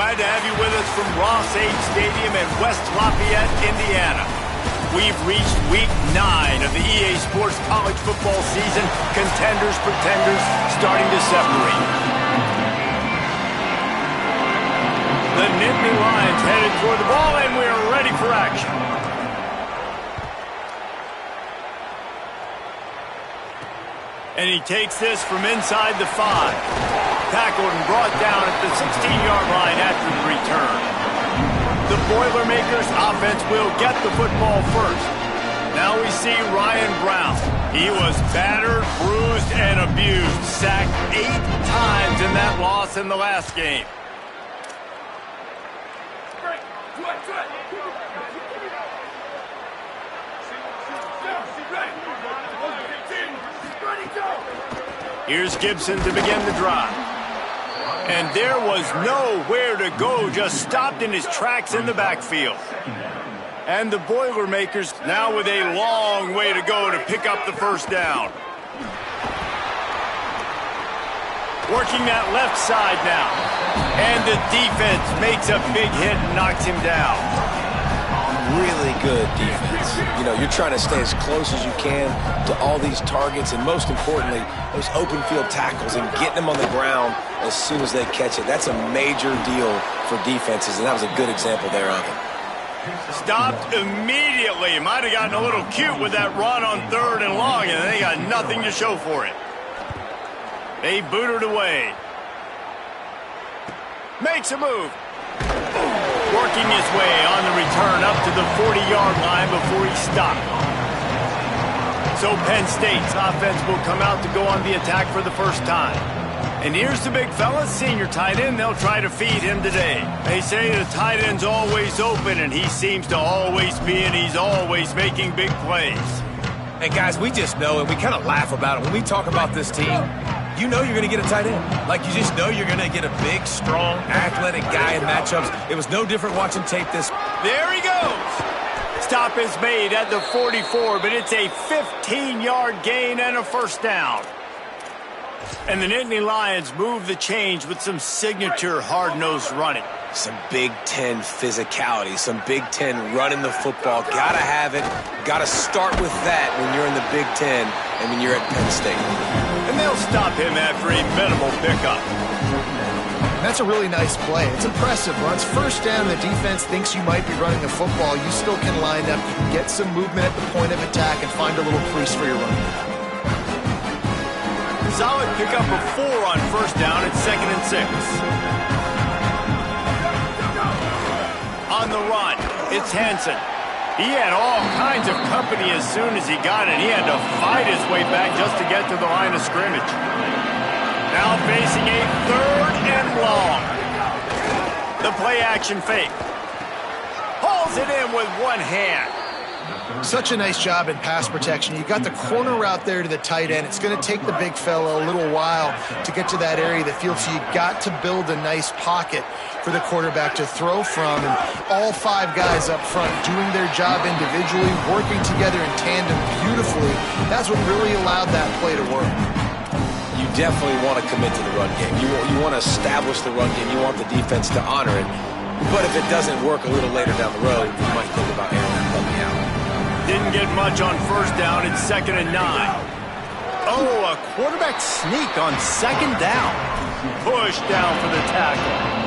glad to have you with us from Ross-Ade Stadium in West Lafayette, Indiana. We've reached week 9 of the EA Sports college football season. Contenders, pretenders, starting to separate. The Nittany Lions headed toward the ball, and we are ready for action. And he takes this from inside the 5. Tackled and brought down at the 16-yard line after the return. The Boilermakers offense will get the football first. Now we see Ryan Brown. He was battered, bruised, and abused. Sacked 8 times in that loss in the last game. Here's Gibson to begin the drive. And there was nowhere to go, just stopped in his tracks in the backfield. And the Boilermakers now with a long way to go to pick up the first down. Working that left side now. And the defense makes a big hit and knocks him down. Really good defense. You know, you're trying to stay as close as you can to all these targets, and most importantly, those open field tackles and getting them on the ground as soon as they catch it. That's a major deal for defenses, and that was a good example there of it. Stopped immediately. Might have gotten a little cute with that run on 3rd and long, and they got nothing to show for it. They booted away. Makes a move. Working his way on the return up to the 40-yard line before he stopped. So Penn State's offense will come out to go on the attack for the first time. And here's the big fella, senior tight end. They'll try to feed him today. They say the tight end's always open, and he seems to always be, and he's always making big plays. And guys, we just know, and we kind of laugh about it. When we talk about this team, you know you're going to get a tight end. Like, you just know you're going to get a big, strong, athletic guy in matchups. It was no different watching tape this. There he goes. Stop is made at the 44, but it's a 15-yard gain and a first down. And the Nittany Lions move the change with some signature hard-nosed running. Some Big Ten physicality, some Big Ten running the football. Gotta have it. Gotta start with that when you're in the Big Ten and when you're at Penn State. And they'll stop him after a minimal pickup. That's a really nice play. It's impressive. Once first down, the defense thinks you might be running the football. You still can line up. You can get some movement at the point of attack and find a little crease for your running back. Solid pickup of 4 on first down at 2nd and 6. On the run, it's Hansen. He had all kinds of company as soon as he got it. He had to fight his way back just to get to the line of scrimmage. Now facing a 3rd and long. The play action fake. Hauls it in with one hand. Such a nice job in pass protection. You got the corner route there to the tight end. It's going to take the big fella a little while to get to that area of the field, so you got to build a nice pocket for the quarterback to throw from. And all 5 guys up front doing their job individually, working together in tandem beautifully. That's what really allowed that play to work. You definitely want to commit to the run game. You want to establish the run game. You want the defense to honor it. But if it doesn't work a little later down the road, you might think about airing that puppy out. Didn't get much on first down. It's 2nd and 9. Oh, a quarterback sneak on 2nd down. Push down for the tackle.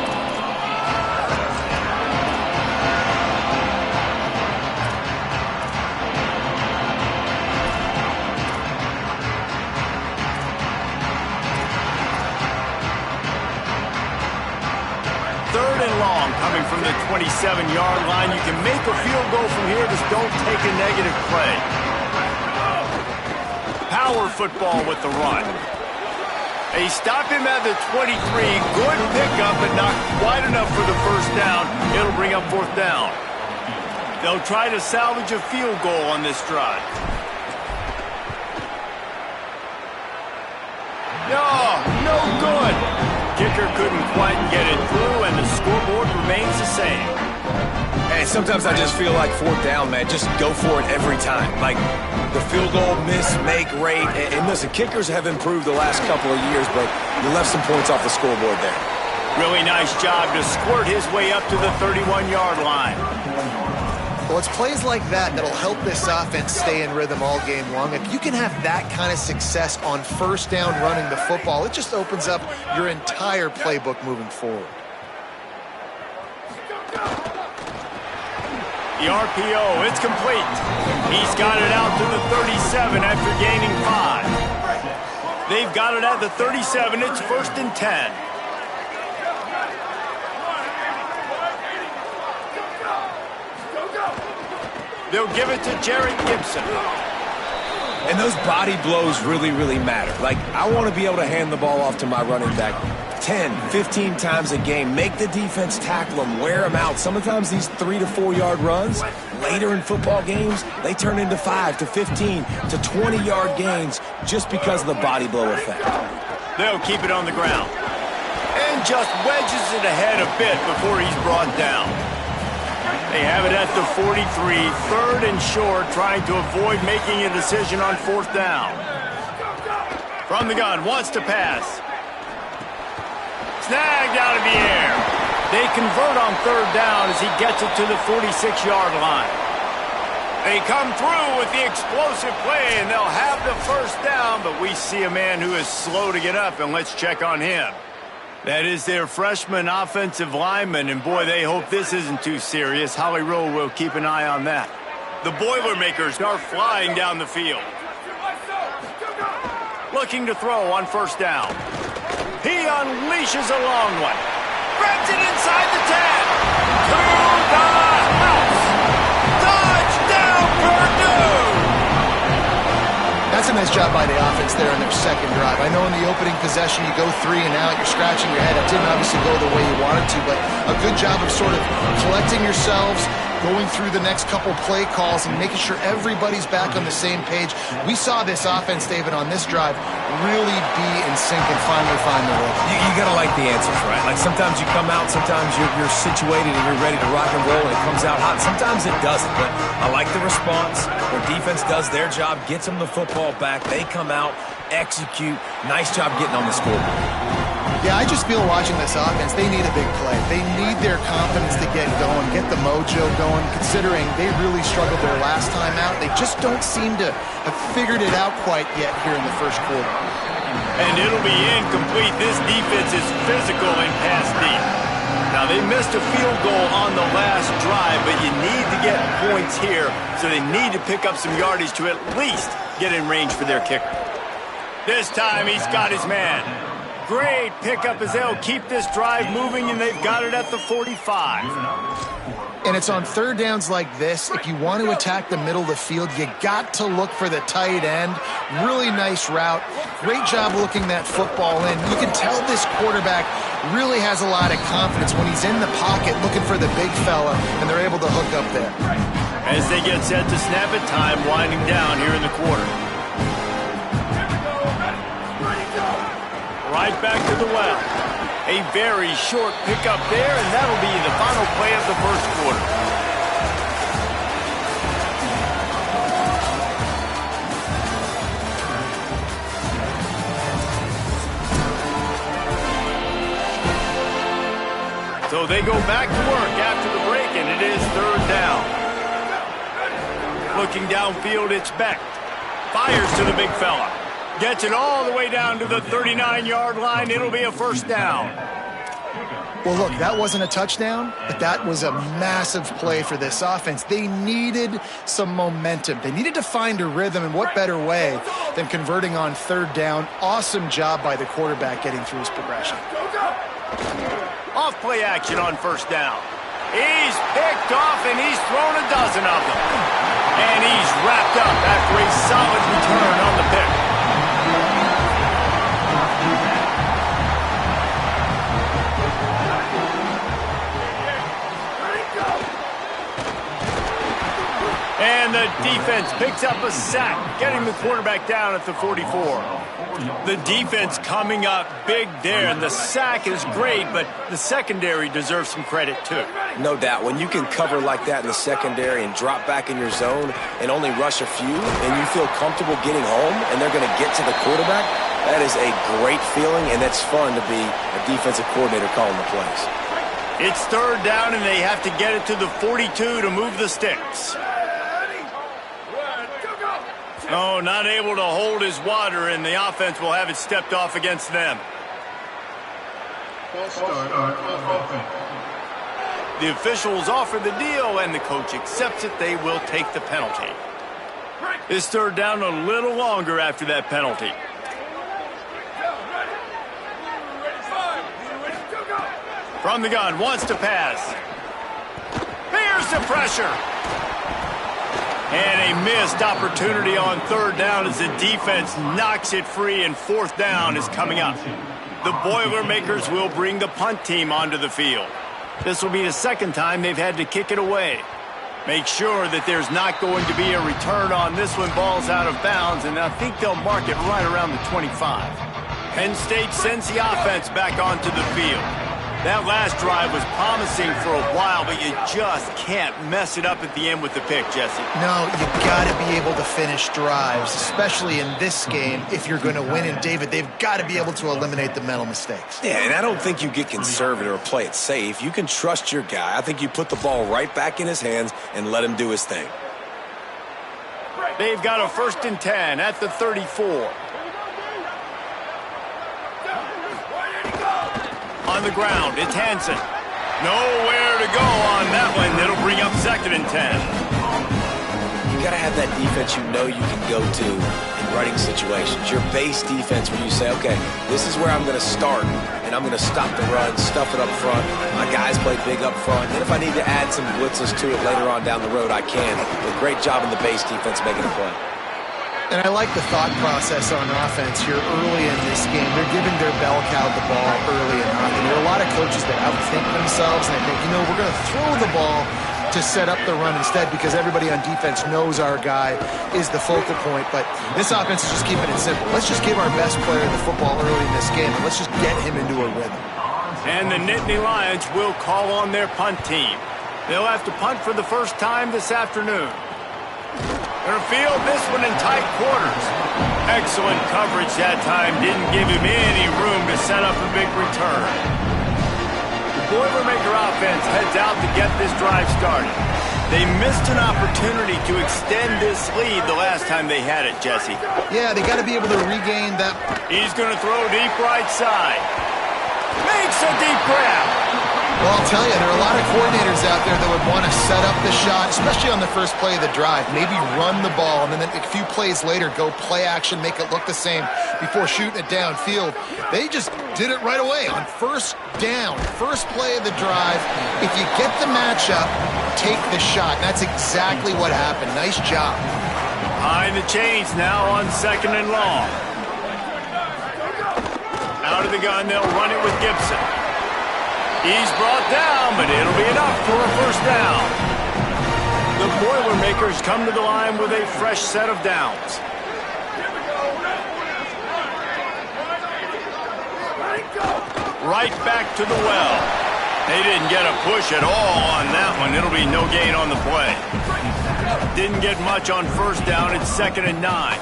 Coming from the 27-yard line. You can make a field goal from here. Just don't take a negative play. Power football with the run. They stop him at the 23. Good pickup, but not quite enough for the first down. It'll bring up 4th down. They'll try to salvage a field goal on this drive. No good. Kicker couldn't quite get it through, and the scoreboard remains the same. Hey, sometimes I just feel like 4th down, man. Just go for it every time. Like, the field goal miss, make rate. And listen, kickers have improved the last couple of years, but you left some points off the scoreboard there. Really nice job to squirt his way up to the 31-yard line. Well, it's plays like that that'll help this offense stay in rhythm all game long. If you can have that kind of success on first down running the football, it just opens up your entire playbook moving forward. The RPO, it's complete. He's got it out to the 37 after gaining 5. They've got it at the 37. It's 1st and 10. They'll give it to Jarrett Gibson. And those body blows really, really matter. Like, I want to be able to hand the ball off to my running back 10, 15 times a game. Make the defense tackle them, wear them out. Sometimes these 3 to 4 yard runs, later in football games, they turn into 5 to 15 to 20-yard gains just because of the body blow effect. They'll keep it on the ground. And just wedges it ahead a bit before he's brought down. They have it at the 43, 3rd and short, trying to avoid making a decision on 4th down. From the gun, wants to pass. Snagged out of the air. They convert on 3rd down as he gets it to the 46-yard line. They come through with the explosive play, and they'll have the 1st down, but we see a man who is slow to get up, and let's check on him. That is their freshman offensive lineman, and boy, they hope this isn't too serious. Holly Rowe will keep an eye on that. The Boilermakers are flying down the field. Looking to throw on 1st down. He unleashes a long one. Grabs it inside the 10. To the house. Touchdown, Purdue! That's a nice job by the offense there on their second drive. I know in the opening possession you go 3 and out, you're scratching your head. It didn't obviously go the way you wanted to, but a good job of sort of collecting yourselves, going through the next couple play calls and making sure everybody's back on the same page. We saw this offense, David, on this drive really be in sync and finally find the rhythm. You got to like the answers, right? Like sometimes you come out, sometimes you're situated and you're ready to rock and roll and it comes out hot. Sometimes it doesn't, but I like the response. Where defense does their job, gets them the football back. They come out, execute. Nice job getting on the scoreboard. Yeah, I just feel watching this offense, they need a big play. They need their confidence to get going, get the mojo going, considering they really struggled their last time out. They just don't seem to have figured it out quite yet here in the first quarter. And it'll be incomplete. This defense is physical and pass deep. Now, they missed a field goal on the last drive, but you need to get points here, so they need to pick up some yardage to at least get in range for their kicker. This time, he's got his man. Great pickup as they'll keep this drive moving, and they've got it at the 45. And it's on 3rd downs like this. If you want to attack the middle of the field, you got to look for the tight end. Really nice route. Great job looking that football in. You can tell this quarterback really has a lot of confidence when he's in the pocket looking for the big fella, and they're able to hook up there. As they get set to snap it, time winding down here in the quarter. Right back to the well. A very short pickup there, and that'll be the final play of the first quarter. So they go back to work after the break, and it is 3rd down. Looking downfield, it's Beck. Fires to the big fella. Gets it all the way down to the 39-yard line. It'll be a 1st down. Well, look, that wasn't a touchdown, but that was a massive play for this offense. They needed some momentum. They needed to find a rhythm, and what better way than converting on 3rd down. Awesome job by the quarterback getting through his progression. Off play action on 1st down. He's picked off, and he's thrown a dozen of them. And he's wrapped up after a solid return on the pick. And the defense picks up a sack, getting the quarterback down at the 44. The defense coming up big there, and the sack is great, but the secondary deserves some credit too. No doubt. When you can cover like that in the secondary and drop back in your zone and only rush a few, and you feel comfortable getting home, and they're going to get to the quarterback, that is a great feeling, and it's fun to be a defensive coordinator calling the plays. It's third down, and they have to get it to the 42 to move the sticks. Oh, not able to hold his water, and the offense will have it stepped off against them. The officials offer the deal, and the coach accepts it. They will take the penalty. This third down a little longer after that penalty. From the gun, wants to pass. Here's the pressure. And a missed opportunity on third down as the defense knocks it free, and fourth down is coming up. The Boilermakers will bring the punt team onto the field. This will be the second time they've had to kick it away. Make sure that there's not going to be a return on this one. Ball's out of bounds, and I think they'll mark it right around the 25. Penn State sends the offense back onto the field. That last drive was promising for a while, but you just can't mess it up at the end with the pick, Jesse. No, you got to be able to finish drives, especially in this game if you're going to win. And, David, they've got to be able to eliminate the mental mistakes. Yeah, and I don't think you get conservative or play it safe. You can trust your guy. I think you put the ball right back in his hands and let him do his thing. They've got a 1st and 10 at the 34. On the ground, it's Hansen. Nowhere to go on that one. It'll bring up 2nd and 10. You got to have that defense you know you can go to in running situations. Your base defense where you say, okay, this is where I'm going to start, and I'm going to stop the run, stuff it up front. My guys play big up front. And if I need to add some blitzes to it later on down the road, I can. But great job in the base defense making a play. And I like the thought process on offense here early in this game. They're giving their bell cow the ball early enough. And there are a lot of coaches that outthink themselves, and they think, we're going to throw the ball to set up the run instead because everybody on defense knows our guy is the focal point. But this offense is just keeping it simple. Let's just give our best player the football early in this game, and let's just get him into a rhythm. And the Nittany Lions will call on their punt team. They'll have to punt for the first time this afternoon. They'll field this one in tight quarters. Excellent coverage that time. Didn't give him any room to set up a big return. The Boilermaker offense heads out to get this drive started. They missed an opportunity to extend this lead the last time they had it, Jesse. Yeah, they got to be able to regain that. He's going to throw deep right side. Makes a deep grab. Well, I'll tell you, there are a lot of coordinators out there that would want to set up the shot, especially on the first play of the drive, maybe run the ball, and then a few plays later go play action, make it look the same before shooting it downfield. They just did it right away on first down, first play of the drive. If you get the matchup, take the shot. That's exactly what happened. Nice job. Behind the chains now on 2nd and long. Out of the gun, they'll run it with Gibson. He's brought down, but it'll be enough for a first down. The Boilermakers come to the line with a fresh set of downs. Right back to the well. They didn't get a push at all on that one. It'll be no gain on the play. Didn't get much on first down. It's 2nd and 9.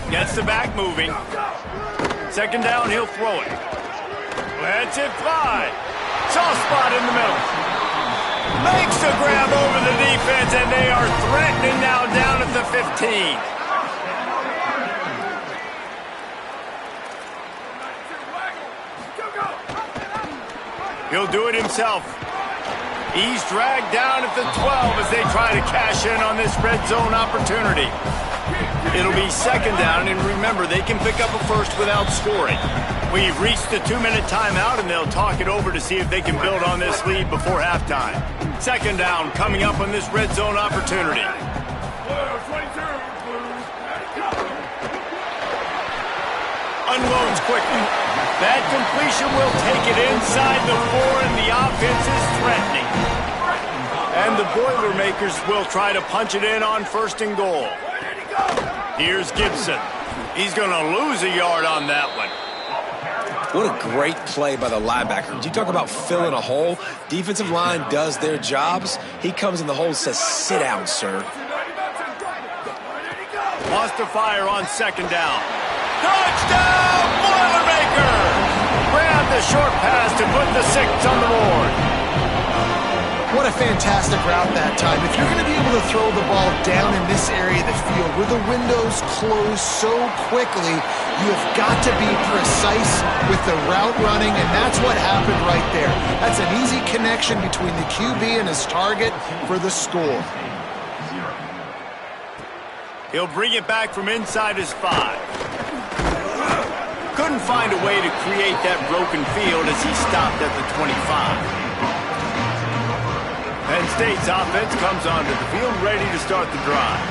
Gets the back moving. 2nd down, he'll throw it. Lets it fly. Soft spot in the middle. Makes the grab over the defense, and they are threatening now down at the 15. He'll do it himself. He's dragged down at the 12 as they try to cash in on this red zone opportunity. It'll be 2nd down, and remember, they can pick up a first without scoring. We've reached the 2-minute timeout, and they'll talk it over to see if they can build on this lead before halftime. 2nd down coming up on this red zone opportunity. Unloads quickly. That completion will take it inside the 4, and the offense is threatening. And the Boilermakers will try to punch it in on 1st and goal. Here's Gibson. He's going to lose a yard on that one. What a great play by the linebacker. You talk about filling a hole. Defensive line does their jobs. He comes in the hole and says, sit down, sir. Wants to fire on 2nd down. Touchdown, Boilermaker! Grab the short pass to put the 6 on the board. What a fantastic route that time. If you're going to be able to throw the ball down in this area of the field where the windows close so quickly, you have got to be precise with the route running, and that's what happened right there. That's an easy connection between the QB and his target for the score. He'll bring it back from inside his 5. Couldn't find a way to create that broken field as he stopped at the 25. Penn State's offense comes onto the field ready to start the drive.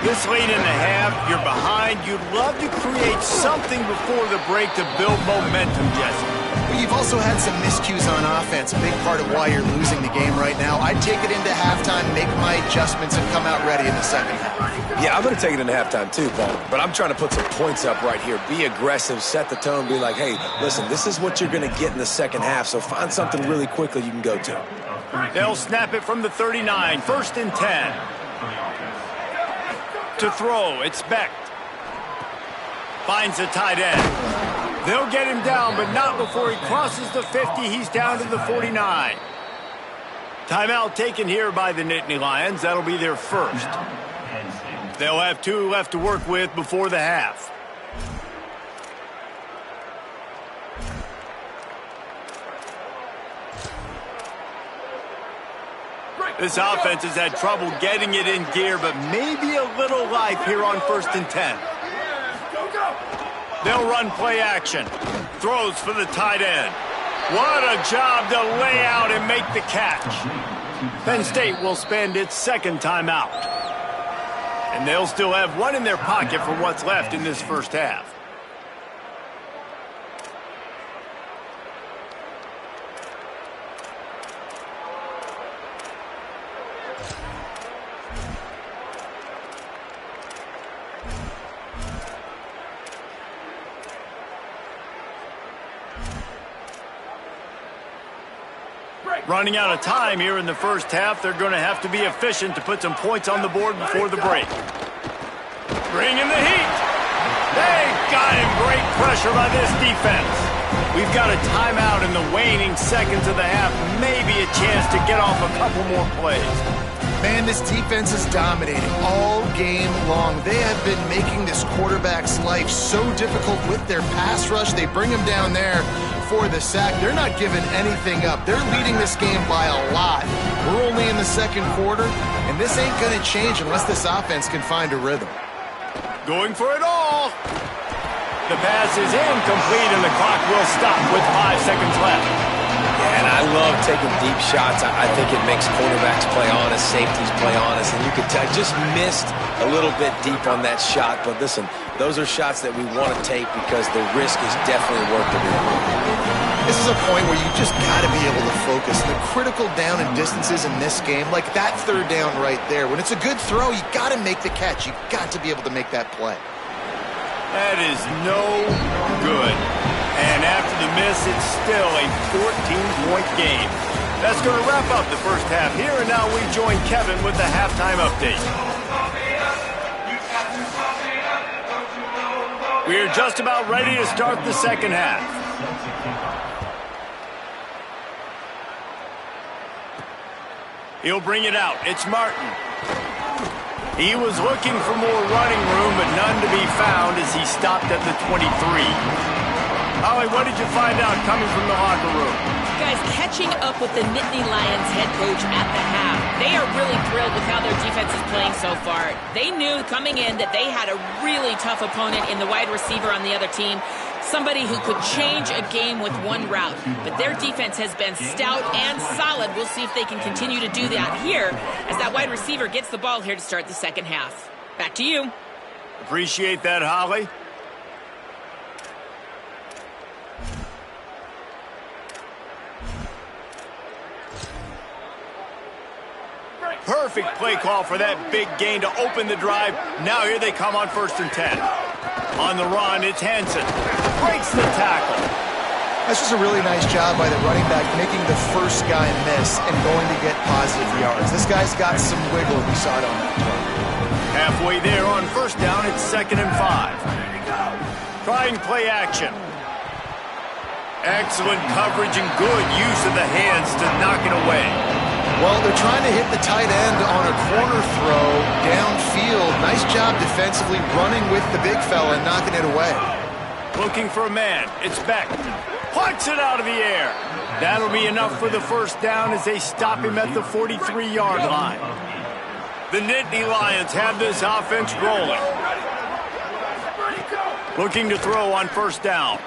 This late in the half, you're behind. You'd love to create something before the break to build momentum, Jesse. Well, you've also had some miscues on offense, a big part of why you're losing the game right now. I'd take it into halftime, make my adjustments, and come out ready in the 2nd half. Yeah, I'm going to take it into halftime too, Paul. But I'm trying to put some points up right here. Be aggressive, set the tone, be like, hey, listen, this is what you're going to get in the 2nd half, so find something really quickly you can go to. They'll snap it from the 39, 1st and 10. To throw, it's Beck. Finds a tight end. They'll get him down, but not before he crosses the 50. He's down to the 49. Timeout taken here by the Nittany Lions. That'll be their 1st. They'll have 2 left to work with before the half. This offense has had trouble getting it in gear, but maybe a little life here on 1st and 10. They'll run play action. Throws for the tight end. What a job to lay out and make the catch. Penn State will spend its 2nd timeout. And they'll still have 1 in their pocket for what's left in this 1st half. Running out of time here in the 1st half. They're going to have to be efficient to put some points on the board before the break. Bringing the heat. They got him. Great pressure by this defense. We've got a timeout in the waning seconds of the half. Maybe a chance to get off a couple more plays. Man, this defense is dominating all game long. They have been making this quarterback's life so difficult with their pass rush. They bring him down there for the sack. They're not giving anything up. They're leading this game by a lot. We're only in the 2nd quarter, and this ain't going to change unless this offense can find a rhythm. Going for it all. The pass is incomplete, and the clock will stop with 5 seconds left. And I love taking deep shots. I think it makes quarterbacks play honest, safeties play honest, and you could tell just missed a little bit deep on that shot. But listen, those are shots that we want to take because the risk is definitely worth the reward. This is a point where you just got to be able to focus. The critical down and distances in this game, like that 3rd down right there. When it's a good throw, you got to make the catch. You got to be able to make that play. That is no good. And after the miss, it's still a 14-point game. That's going to wrap up the 1st half here, and now we join Kevin with the halftime update. We're just about ready to start the 2nd half. He'll bring it out. It's Martin. He was looking for more running room, but none to be found as he stopped at the 23. Holly, what did you find out coming from the locker room? Guys, catching up with the Nittany Lions head coach at the half. They are really thrilled with how their defense is playing so far. They knew coming in that they had a really tough opponent in the wide receiver on the other team, somebody who could change a game with one route. But their defense has been stout and solid. We'll see if they can continue to do that here as that wide receiver gets the ball here to start the 2nd half. Back to you. Appreciate that, Holly. perfect play call for that big gain to open the drive. Now here they come on 1st and 10. On the run, it's Hansen. Breaks the tackle. This was a really nice job by the running back, making the first guy miss and going to get positive yards. This guy's got some wiggle. We saw it on that play. Halfway there on 1st down, it's 2nd and 5. Trying play action. Excellent coverage and good use of the hands to knock it away. Well, they're trying to hit the tight end on a corner throw downfield. Nice job defensively running with the big fella and knocking it away. Looking for a man. It's Beck. Punts it out of the air. That'll be enough for the 1st down as they stop him at the 43-yard line. The Nittany Lions have this offense rolling. Looking to throw on 1st down.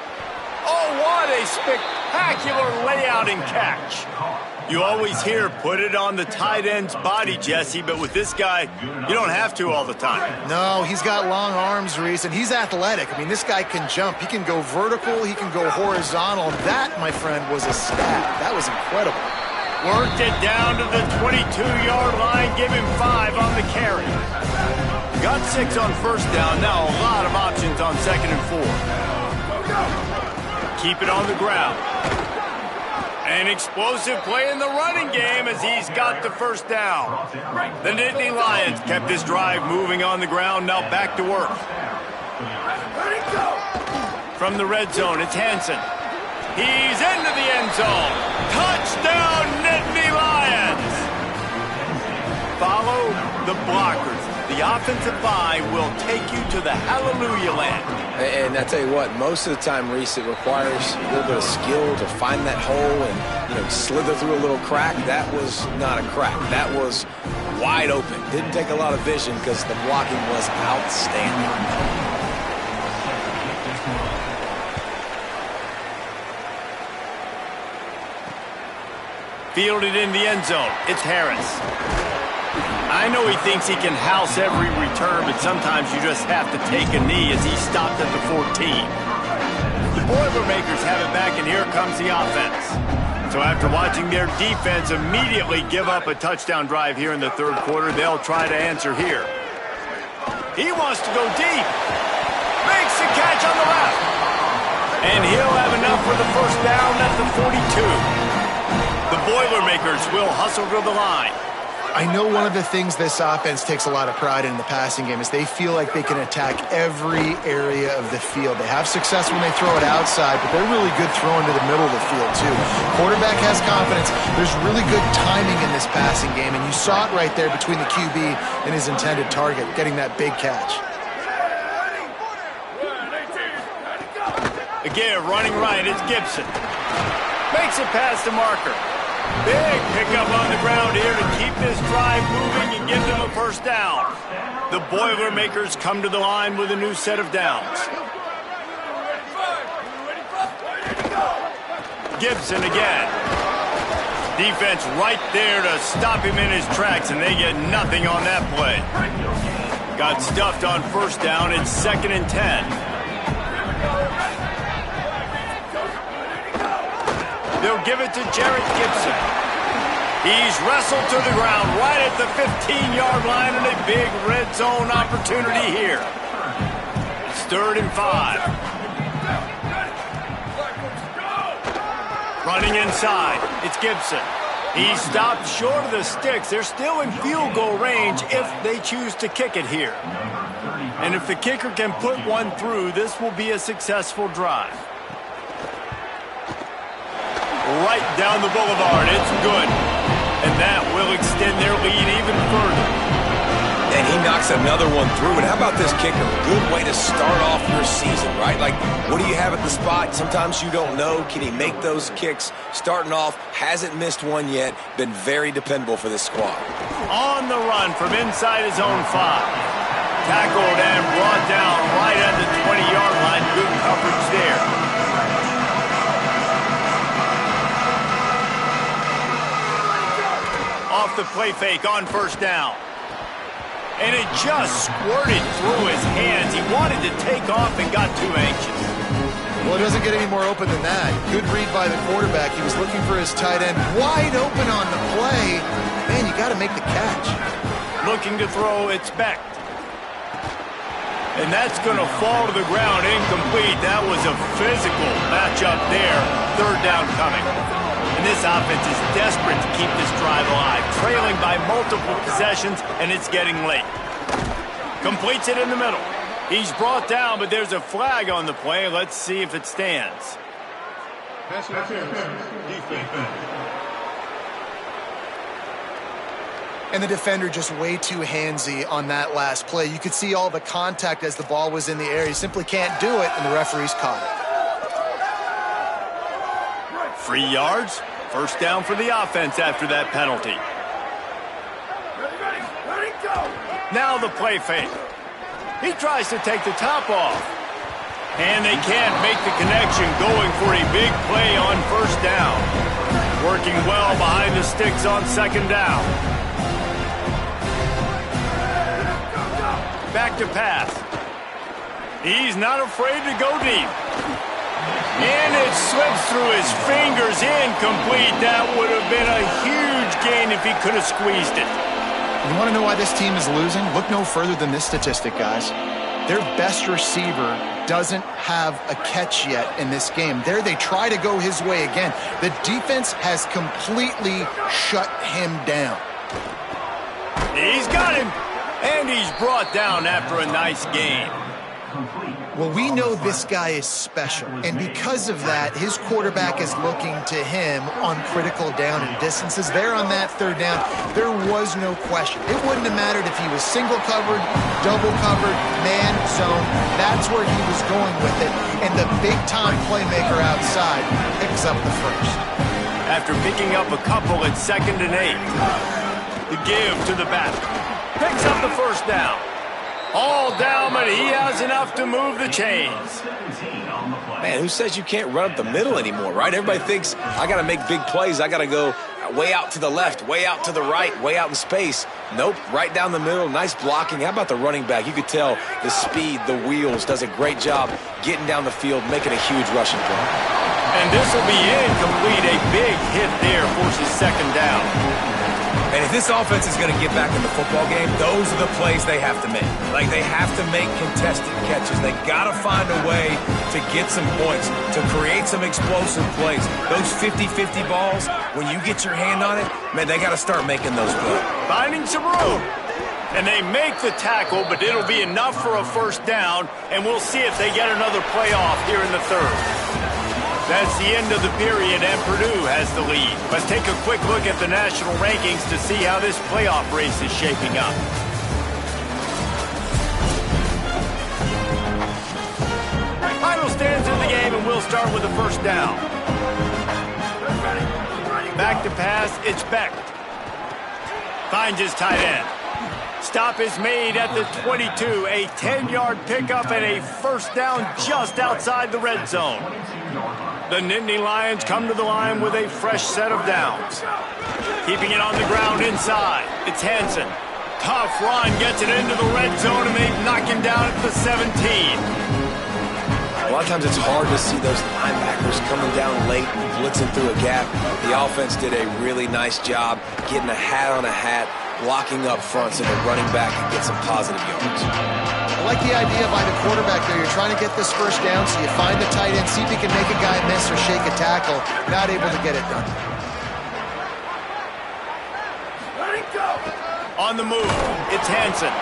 Oh, what a spectacular layout and catch. You always hear put it on the tight end's body, Jesse, but with this guy, you don't have to all the time. No, he's got long arms, Reese, and he's athletic. I mean, this guy can jump. He can go vertical. He can go horizontal. That, my friend, was a stat. That was incredible. Worked it down to the 22-yard line. Give him 5 on the carry. Got 6 on 1st down. Now a lot of options on 2nd and 4. Keep it on the ground. An explosive play in the running game as he's got the 1st down. The Nittany Lions kept this drive moving on the ground. Now back to work. From the red zone, it's Hansen. He's into the end zone. Touchdown, Nittany Lions! Follow the blockers. The offensive line will take you to the hallelujah land. And I tell you what, most of the time, Reese, it requires a little bit of skill to find that hole and, slither through a little crack. That was not a crack. That was wide open. Didn't take a lot of vision because the blocking was outstanding. Fielded in the end zone. It's Harris. I know he thinks he can house every return, but sometimes you just have to take a knee as he stopped at the 14. The Boilermakers have it back, and here comes the offense. So after watching their defense immediately give up a touchdown drive here in the 3rd quarter, they'll try to answer here. He wants to go deep. Makes the catch on the left. And he'll have enough for the 1st down at the 42. The Boilermakers will hustle to the line. I know one of the things this offense takes a lot of pride in the passing game is they feel like they can attack every area of the field. They have success when they throw it outside, but they're really good throwing to the middle of the field, too. Quarterback has confidence. There's really good timing in this passing game, and you saw it right there between the QB and his intended target, getting that big catch. Again, running right, it's Gibson. Makes it past the marker. Big pickup on the ground here to keep this drive moving and give them a 1st down. The Boilermakers come to the line with a new set of downs. Gibson again. Defense right there to stop him in his tracks, and they get nothing on that play. Got stuffed on 1st down. It's 2nd and 10. They'll give it to Jarrett Gibson. He's wrestled to the ground right at the 15-yard line and a big red zone opportunity here. It's 3rd and 5. Running inside, it's Gibson. He stopped short of the sticks. They're still in field goal range if they choose to kick it here. And if the kicker can put one through, this will be a successful drive. Right down the boulevard. It's good. And that will extend their lead even further. And he knocks another one through. And how about this kicker? Good way to start off your season, right? Like, what do you have at the spot? Sometimes you don't know. Can he make those kicks? Starting off, hasn't missed one yet. Been very dependable for this squad. On the run from inside his own 5. Tackled and brought down right at the 20-yard line. Good coverage there. Off the play fake on 1st down. And it just squirted through his hands. He wanted to take off and got too anxious. Well, it doesn't get any more open than that. Good read by the quarterback. He was looking for his tight end wide open on the play, man, you got to make the catch. Looking to throw, it's Beck. And that's going to fall to the ground, incomplete. That was a physical matchup there. Third down coming. And this offense is desperate to keep this drive alive, trailing by multiple possessions, and it's getting late. Completes it in the middle. He's brought down, but there's a flag on the play. Let's see if it stands. Pass interference. Defense. And the defender just way too handsy on that last play. You could see all the contact as the ball was in the air. He simply can't do it, and the referee's caught it. 3 yards. First down for the offense after that penalty. Now the play fake. He tries to take the top off. And they can't make the connection, going for a big play on first down. Working well behind the sticks on second down. Back to pass. He's not afraid to go deep. And it slips through his fingers, incomplete. That would have been a huge gain if he could have squeezed it. You want to know why this team is losing? Look no further than this statistic, guys. Their best receiver doesn't have a catch yet in this game. There they try to go his way again. The defense has completely shut him down. He's got him. And he's brought down after a nice gain. Well, we know this guy is special, and because of that, his quarterback is looking to him on critical down and distances. There on that third down, there was no question. It wouldn't have mattered if he was single covered, double covered, man zone. That's where he was going with it, and the big-time playmaker outside picks up the first. After picking up a couple at 2nd and 8, the give to the back. Picks up the first down. All down, but he has enough to move the chains. Man, who says you can't run up the middle anymore, right? Everybody thinks, I got to make big plays. I got to go way out to the left, way out to the right, way out in space. Nope, right down the middle. Nice blocking. How about the running back? You could tell the speed, the wheels, does a great job getting down the field, making a huge rushing play. And this will be incomplete. A big hit there forces second down. And if this offense is going to get back in the football game, those are the plays they have to make. Like, they have to make contested catches. They got to find a way to get some points, to create some explosive plays. Those 50-50 balls, when you get your hand on it, man, they got to start making those plays. Finding some room. And they make the tackle, but it'll be enough for a first down, and we'll see if they get another playoff here in the third. That's the end of the period, and Purdue has the lead. Let's take a quick look at the national rankings to see how this playoff race is shaping up. Final stands in the game, and we'll start with the first down. Back to pass, it's Beck. Finds his tight end. Stop is made at the 22. A 10-yard pickup and a first down just outside the red zone. The Nittany Lions come to the line with a fresh set of downs. Keeping it on the ground inside. It's Hansen. Tough run, gets it into the red zone, and they knock him down at the 17. A lot of times it's hard to see those linebackers coming down late and blitzing through a gap. The offense did a really nice job getting a hat on a hat, blocking up front so the running back can get some positive yards. I like the idea by the quarterback there. You're trying to get this first down, so you find the tight end, see if he can make a guy miss or shake a tackle. Not able to get it done. On the move, it's Hansen.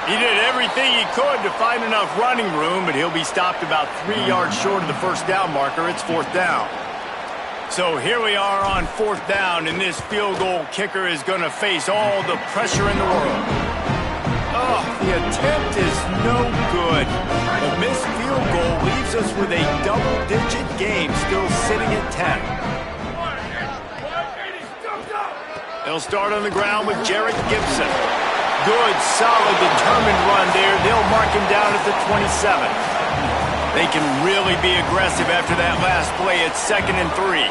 He did everything he could to find enough running room, but he'll be stopped about 3 yards short of the first down marker. It's fourth down. So here we are on fourth down, and this field goal kicker is going to face all the pressure in the world. Oh, the attempt is no good. The missed field goal leaves us with a double-digit game still sitting at 10. They'll start on the ground with Jarrett Gibson. Good, solid, determined run there. They'll mark him down at the 27. They can really be aggressive after that last play at 2nd and 3.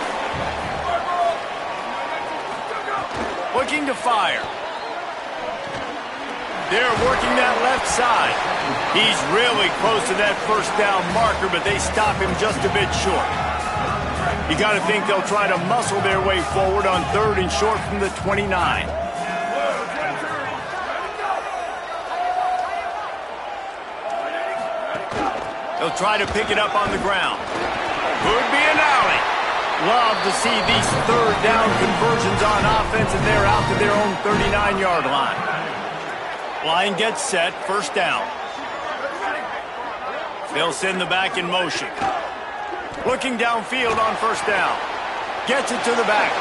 Looking to fire. They're working that left side. He's really close to that first down marker, but they stop him just a bit short. You got to think they'll try to muscle their way forward on 3rd and short from the 29. They'll try to pick it up on the ground. Could be an alley. Love to see these third down conversions on offense, and they're out to their own 39-yard line. Line gets set, first down. They'll send the back in motion. Looking downfield on first down. Gets it to the back.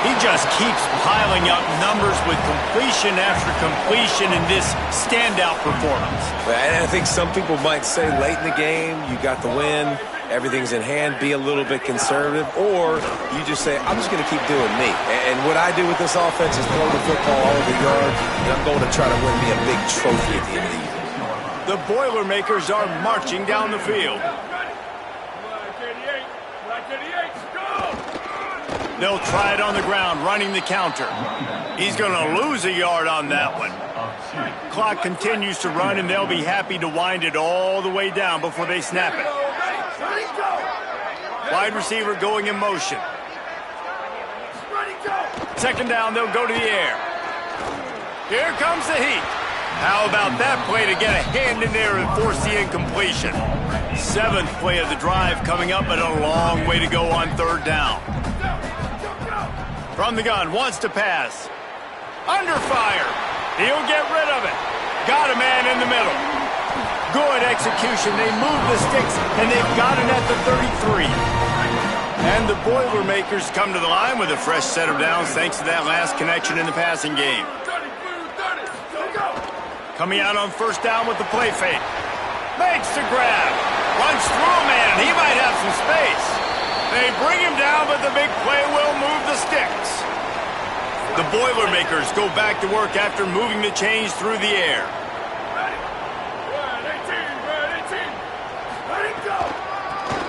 He just keeps piling up numbers with completion after completion in this standout performance. And I think some people might say late in the game, you got the win, everything's in hand, be a little bit conservative, or you just say, I'm just going to keep doing me. And what I do with this offense is throw the football all over the yard, and I'm going to try to win me a big trophy at the end of the year. The Boilermakers are marching down the field. They'll try it on the ground, running the counter. He's going to lose a yard on that one. Clock continues to run, and they'll be happy to wind it all the way down before they snap it. Wide receiver going in motion. Second down, they'll go to the air. Here comes the heat. How about that play to get a hand in there and force the incompletion? Seventh play of the drive coming up, but a long way to go on third down. From the gun, wants to pass. Under fire. He'll get rid of it. Got a man in the middle. Good execution. They move the sticks, and they've got it at the 33. And the Boilermakers come to the line with a fresh set of downs thanks to that last connection in the passing game. Coming out on first down with the play fake. Makes the grab. Runs through a man, and he might have some space. They bring him down, but the big play will move the sticks. The Boilermakers go back to work after moving the chains through the air.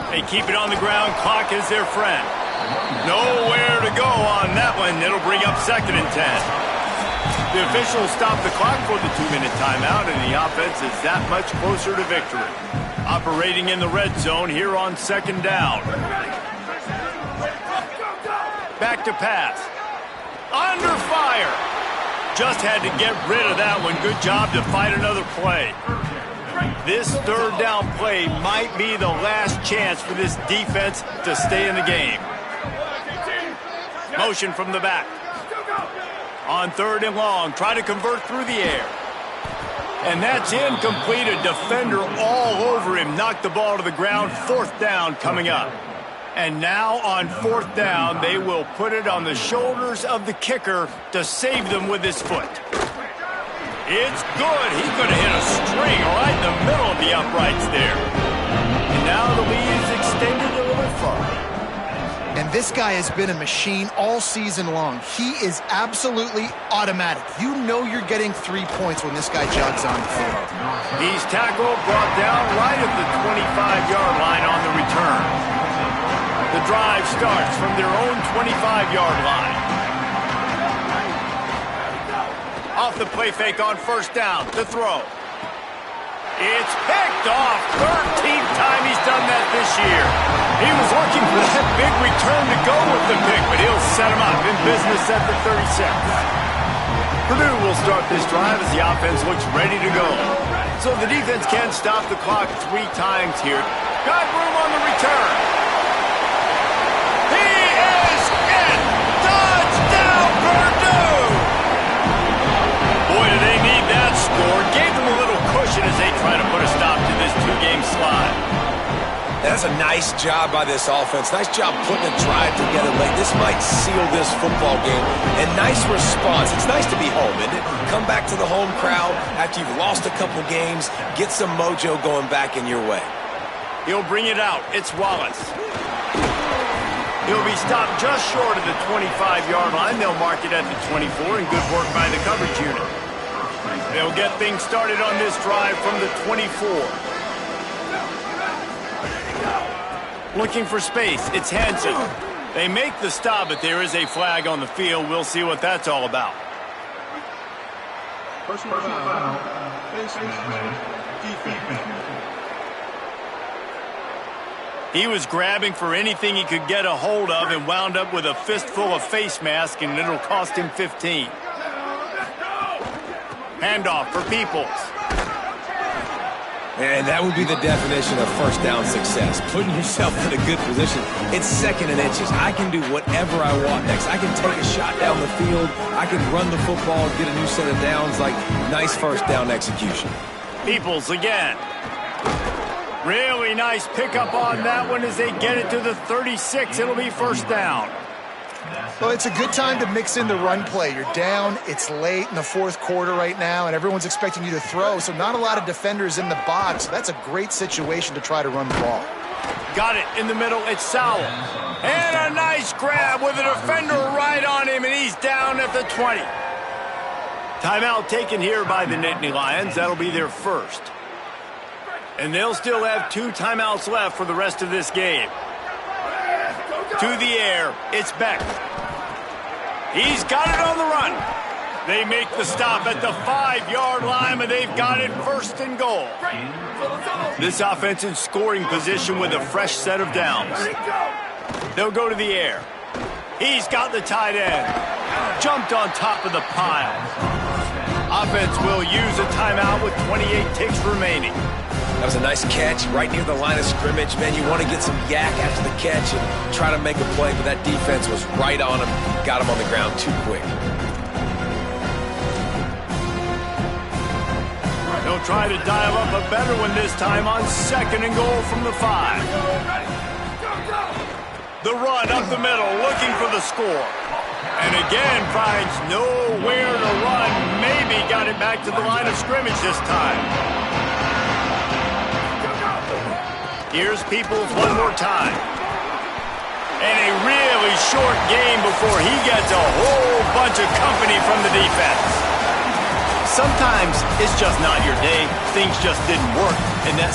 They keep it on the ground. Clock is their friend. Nowhere to go on that one. It'll bring up second and 10. The officials stop the clock for the 2-minute timeout, and the offense is that much closer to victory. Operating in the red zone here on second down. Back to pass. Under fire. Just had to get rid of that one. Good job to fight another play. This third down play might be the last chance for this defense to stay in the game. Motion from the back. On third and long, try to convert through the air. And that's incomplete. A defender all over him. Knocked the ball to the ground. Fourth down coming up. And now on fourth down, they will put it on the shoulders of the kicker to save them with his foot. It's good. He's going to hit a string right in the middle of the uprights there. And now the lead is extended a little further. And this guy has been a machine all season long. He is absolutely automatic. You know you're getting 3 points when this guy jogs on the field. He's tackled, brought down right at the 25-yard line on the return. The drive starts from their own 25-yard line. Off the play fake on first down. The throw. It's picked off. 13th time he's done that this year. He was looking for that big return to go with the pick, but he'll set him up in business at the 36. Purdue will start this drive as the offense looks ready to go. So the defense can't stop the clock 3 times here. Got room on the return. He is in. Touchdown, Purdue! Boy, do they need that score. Gave them a little cushion as they try to put a stop to this 2-game slide. That's a nice job by this offense. Nice job putting a drive together late. This might seal this football game. And nice response. It's nice to be home, isn't it? Come back to the home crowd after you've lost a couple games. Get some mojo going back in your way. He'll bring it out. It's Wallace. He'll be stopped just short of the 25-yard line. They'll mark it at the 24, and good work by the coverage unit. They'll get things started on this drive from the 24. Looking for space. It's Hansen. They make the stop, but there is a flag on the field. We'll see what that's all about. Personal foul. Defense. He was grabbing for anything he could get a hold of and wound up with a fistful of face mask, and it'll cost him 15. Handoff for Peoples. And that would be the definition of first down success. Putting yourself in a good position. It's second and inches. I can do whatever I want next. I can take a shot down the field. I can run the football, get a new set of downs. Like, nice first down execution. Peoples again. Really nice pickup on that one as they get it to the 36. It'll be first down. Well, it's a good time to mix in the run play. You're down, it's late in the fourth quarter right now, and everyone's expecting you to throw, so not a lot of defenders in the box. That's a great situation to try to run the ball. Got it in the middle, it's Sowell. And a nice grab with a defender right on him, and he's down at the 20. Timeout taken here by the Nittany Lions. That'll be their first. And they'll still have 2 timeouts left for the rest of this game. To the air, it's Beck. He's got it on the run. They make the stop at the 5-yard line, and they've got it first and goal. This offense in scoring position with a fresh set of downs. They'll go to the air. He's got the tight end. Jumped on top of the pile. Offense will use a timeout with 28 ticks remaining. That was a nice catch right near the line of scrimmage. Man, you want to get some yak after the catch and try to make a play, but that defense was right on him. Got him on the ground too quick. They'll try to dial up a better one this time on second and goal from the 5. The run up the middle, looking for the score. And again, finds nowhere to run. Maybe got it back to the line of scrimmage this time. Here's Peoples one more time. And a really short game before he gets a whole bunch of company from the defense. Sometimes it's just not your day. Things just didn't work. And that